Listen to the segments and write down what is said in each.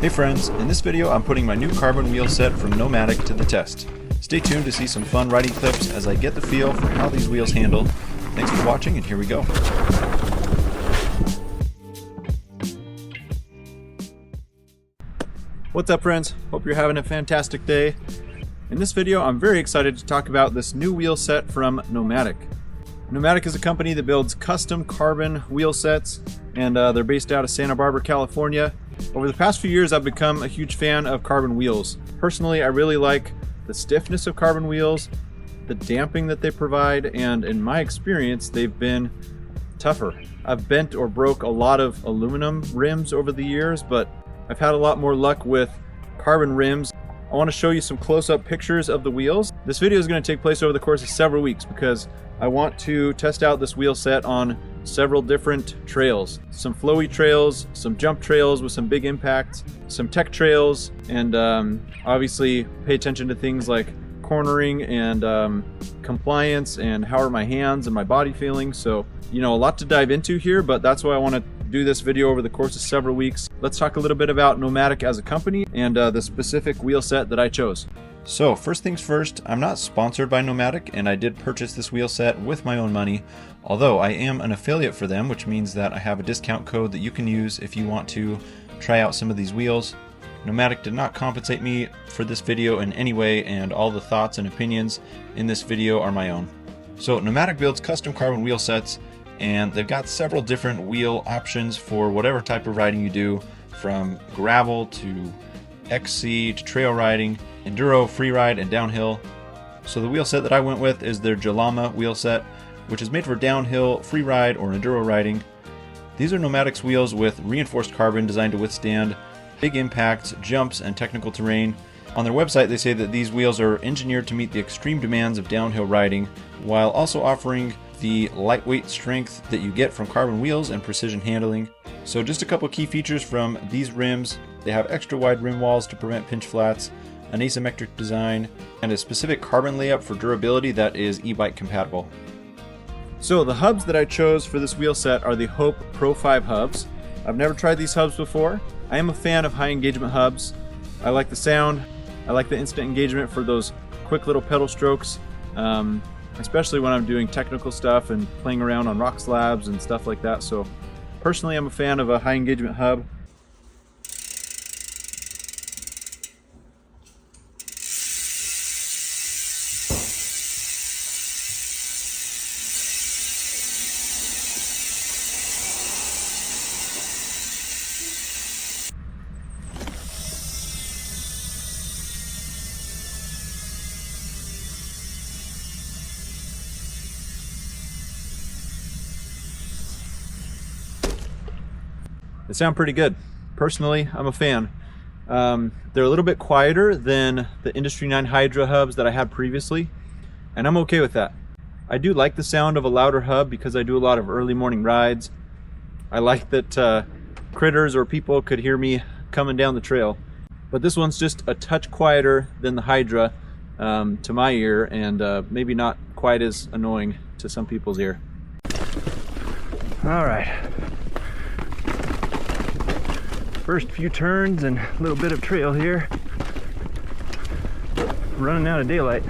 Hey friends, in this video I'm putting my new carbon wheel set from Nomadic to the test. Stay tuned to see some fun riding clips as I get the feel for how these wheels handle. Thanks for watching, and here we go. What's up friends? Hope you're having a fantastic day. In this video I'm very excited to talk about this new wheel set from Nomadic. Nomadic is a company that builds custom carbon wheel sets, and they're based out of Santa Barbara, California. Over the past few years I've become a huge fan of carbon wheels. Personally, I really like the stiffness of carbon wheels, the damping that they provide, and in my experience they've been tougher. I've bent or broke a lot of aluminum rims over the years, but I've had a lot more luck with carbon rims. I want to show you some close-up pictures of the wheels. This video is going to take place over the course of several weeks because I want to test out this wheel set on several different trails. Some flowy trails, some jump trails with some big impacts, some tech trails, and obviously pay attention to things like cornering and compliance and how are my hands and my body feeling. So, you know, a lot to dive into here, but that's why I want to do this video over the course of several weeks. Let's talk a little bit about Nomadic as a company and the specific wheel set that I chose. So first things first, I'm not sponsored by Nomadic, and I did purchase this wheel set with my own money, although I am an affiliate for them, which means that I have a discount code that you can use if you want to try out some of these wheels. Nomadic did not compensate me for this video in any way, and all the thoughts and opinions in this video are my own. So Nomadic builds custom carbon wheel sets, and they've got several different wheel options for whatever type of riding you do, from gravel to XC to trail riding, enduro, freeride, and downhill. So the wheel set that I went with is their Jalama wheel set, which is made for downhill, freeride, or enduro riding. These are Nomadic's wheels with reinforced carbon designed to withstand big impacts, jumps, and technical terrain. On their website they say that these wheels are engineered to meet the extreme demands of downhill riding, while also offering the lightweight strength that you get from carbon wheels and precision handling. So just a couple key features from these rims: they have extra wide rim walls to prevent pinch flats, an asymmetric design, and a specific carbon layup for durability that is e-bike compatible. So the hubs that I chose for this wheel set are the Hope Pro 5 hubs. I've never tried these hubs before. I am a fan of high engagement hubs. I like the sound, I like the instant engagement for those quick little pedal strokes, especially when I'm doing technical stuff and playing around on rock slabs and stuff like that. So personally, I'm a fan of a high engagement hub. They sound pretty good. Personally, I'm a fan. They're a little bit quieter than the Industry 9 Hydra hubs that I had previously, and I'm okay with that. I do like the sound of a louder hub because I do a lot of early morning rides. I like that critters or people could hear me coming down the trail. But this one's just a touch quieter than the Hydra to my ear, and maybe not quite as annoying to some people's ear. All right. First few turns and a little bit of trail here. Running out of daylight.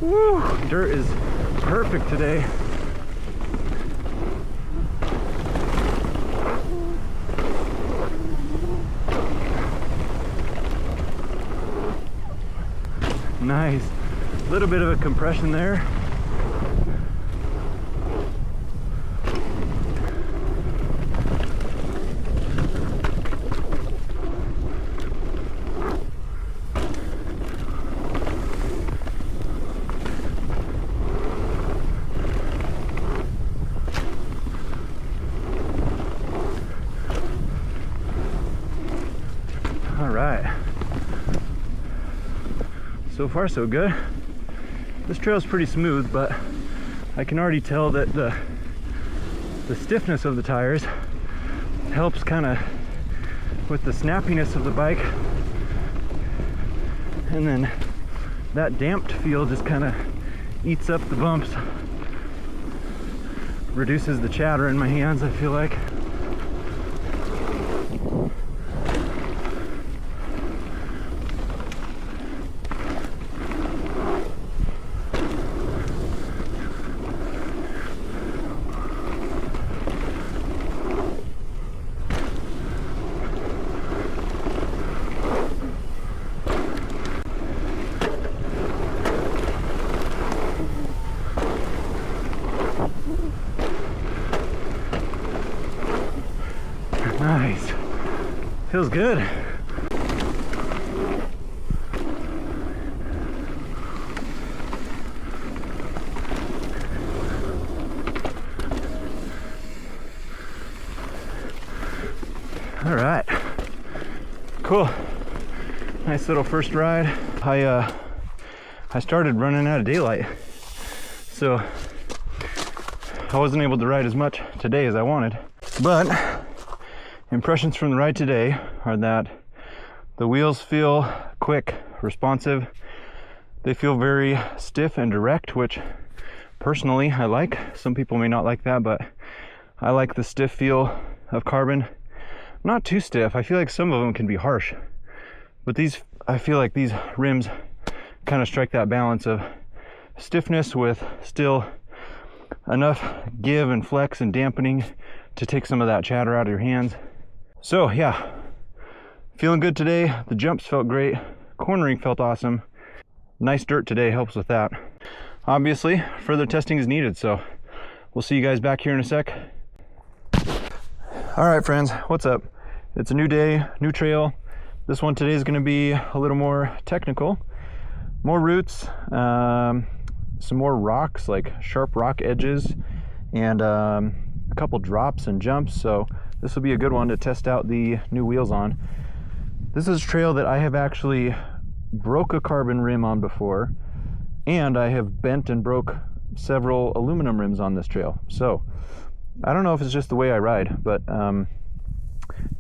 Woo! Dirt is perfect today. Nice. A little bit of a compression there. All right. So far so good. This trail is pretty smooth, but I can already tell that the stiffness of the tires helps kind of with the snappiness of the bike, and then that damped feel just kind of eats up the bumps reduces the chatter in my hands, I feel like. Nice. Feels good. All right. Cool. Nice little first ride. I started running out of daylight, so I wasn't able to ride as much today as I wanted. But impressions from the ride today are that the wheels feel quick, responsive. They feel very stiff and direct, which personally I like. Some people may not like that, but I like the stiff feel of carbon. Not too stiff. I feel like some of them can be harsh, but these, I feel like these rims kind of strike that balance of stiffness with still enough give and flex and dampening to take some of that chatter out of your hands. So yeah, feeling good today. The jumps felt great. Cornering felt awesome. Nice dirt today helps with that. Obviously, further testing is needed, so we'll see you guys back here in a sec. All right, friends, what's up? It's a new day, new trail. This one today is going to be a little more technical. More roots, some more rocks, like sharp rock edges, and a couple drops and jumps. So this will be a good one to test out the new wheels on. This is a trail that I have actually broke a carbon rim on before, and I have bent and broke several aluminum rims on this trail. So I don't know if it's just the way I ride, but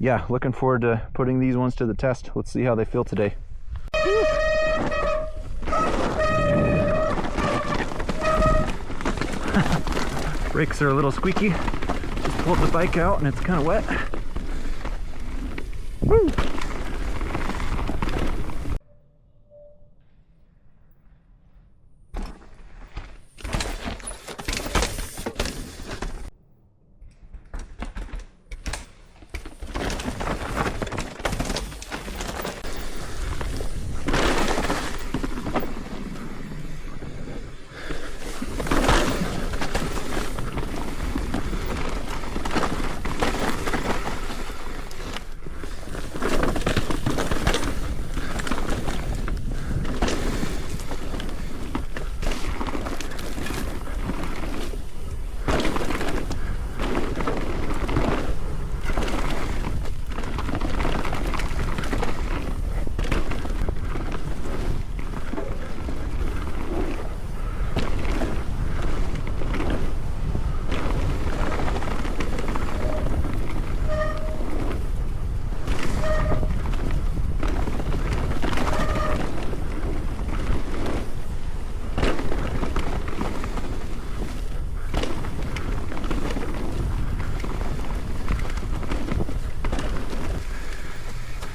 yeah, looking forward to putting these ones to the test. Let's see how they feel today. Brakes are a little squeaky. Just pulled the bike out and it's kind of wet. Woo!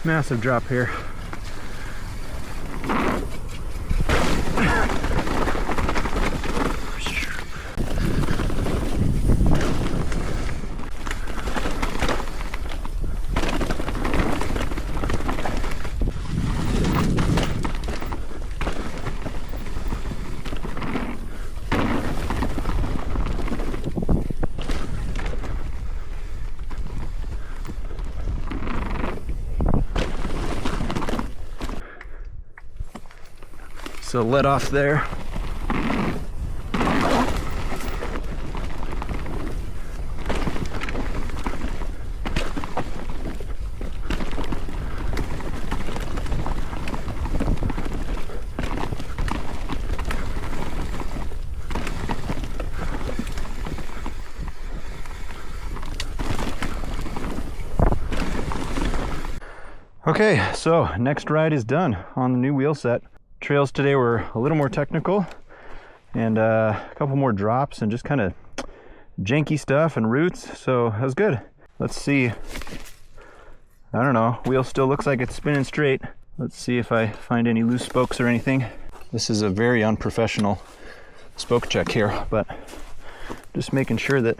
Massive drop here. So let off there. Okay, so next ride is done on the new wheel set. Trails today were a little more technical and a couple more drops and just kind of janky stuff and roots, so that was good. Let's see. I don't know, wheel still looks like it's spinning straight. Let's see if I find any loose spokes or anything. This is a very unprofessional spoke check here, but just making sure that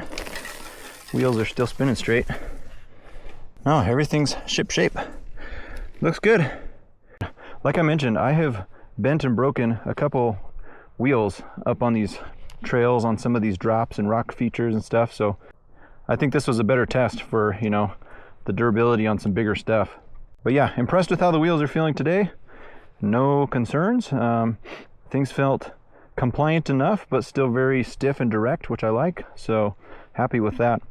wheels are still spinning straight. No, everything's ship shape. Looks good. Like I mentioned, I have bent and broken a couple wheels up on these trails on some of these drops and rock features and stuff, so I think this was a better test for, you know, the durability on some bigger stuff. But yeah, impressed with how the wheels are feeling today. No concerns. Things felt compliant enough, but still very stiff and direct, which I like, so happy with that.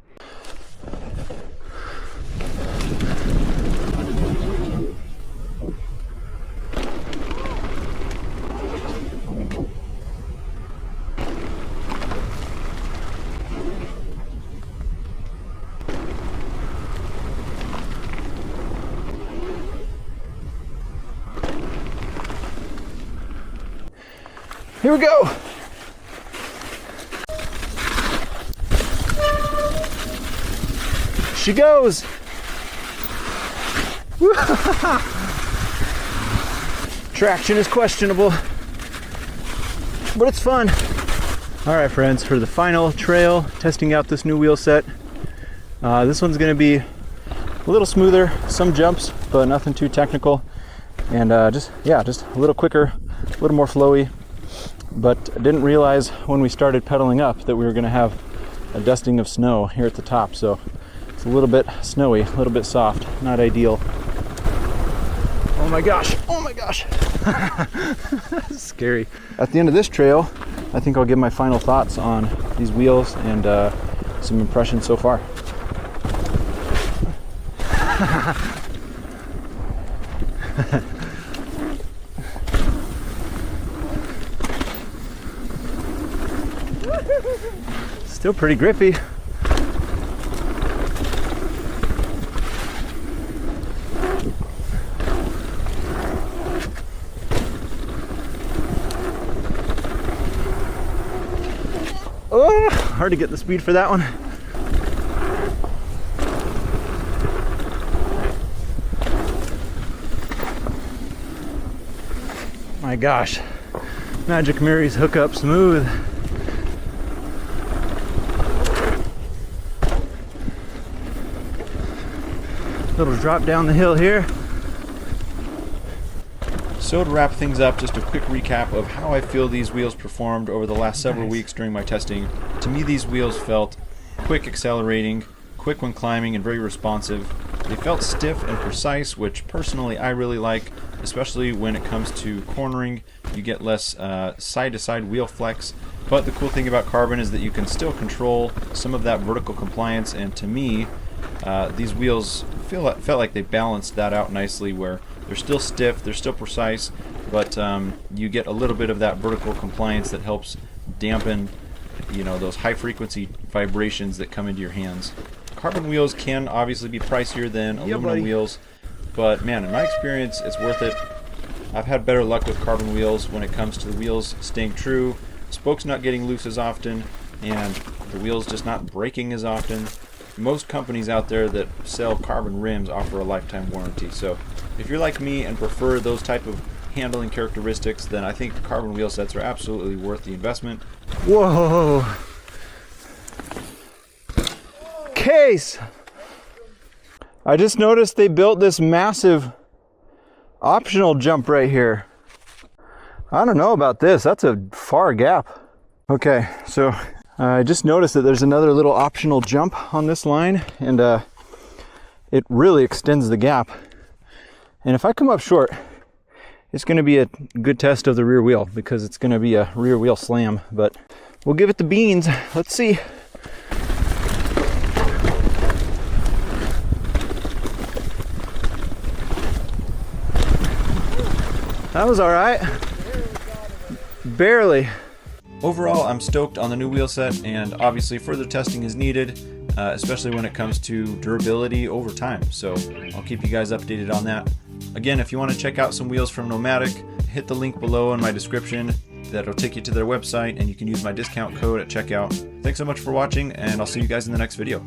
Here we go. She goes. Traction is questionable, but it's fun. All right, friends, for the final trail, testing out this new wheel set. This one's gonna be a little smoother, some jumps, but nothing too technical. And just a little quicker, a little more flowy. But I didn't realize when we started pedaling up that we were going to have a dusting of snow here at the top, so it's a little bit snowy, a little bit soft, not ideal. Oh my gosh, oh my gosh. Scary. At the end of this trail, I think I'll give my final thoughts on these wheels and some impressions so far. Still pretty grippy. Oh, hard to get the speed for that one. My gosh, Magic Mary's hook up smooth. Little drop down the hill here. So to wrap things up, just a quick recap of how I feel these wheels performed over the last several weeks during my testing. To me, these wheels felt quick accelerating, quick when climbing, and very responsive. They felt stiff and precise, which personally I really like, especially when it comes to cornering. You get less side-to-side wheel flex. But the cool thing about carbon is that you can still control some of that vertical compliance, and to me, these wheels felt like they balanced that out nicely, where they're still stiff, they're still precise, but you get a little bit of that vertical compliance that helps dampen, you know, those high frequency vibrations that come into your hands. Carbon wheels can obviously be pricier than aluminum wheels, but man, in my experience, it's worth it. I've had better luck with carbon wheels when it comes to the wheels staying true, spokes not getting loose as often, and the wheels just not breaking as often. Most companies out there that sell carbon rims offer a lifetime warranty, so if you're like me and prefer those type of handling characteristics, then I think carbon wheel sets are absolutely worth the investment. Whoa! Case! I just noticed they built this massive optional jump right here. I don't know about this, that's a far gap. Okay, so I just noticed that there's another little optional jump on this line, and it really extends the gap. And if I come up short, it's going to be a good test of the rear wheel, because it's going to be a rear wheel slam, but we'll give it the beans. Let's see. That was all right. Barely. Overall, I'm stoked on the new wheel set, and obviously further testing is needed, especially when it comes to durability over time. So I'll keep you guys updated on that. Again, if you want to check out some wheels from Nomadic, hit the link below in my description. that'll take you to their website, and you can use my discount code at checkout. Thanks so much for watching, and I'll see you guys in the next video.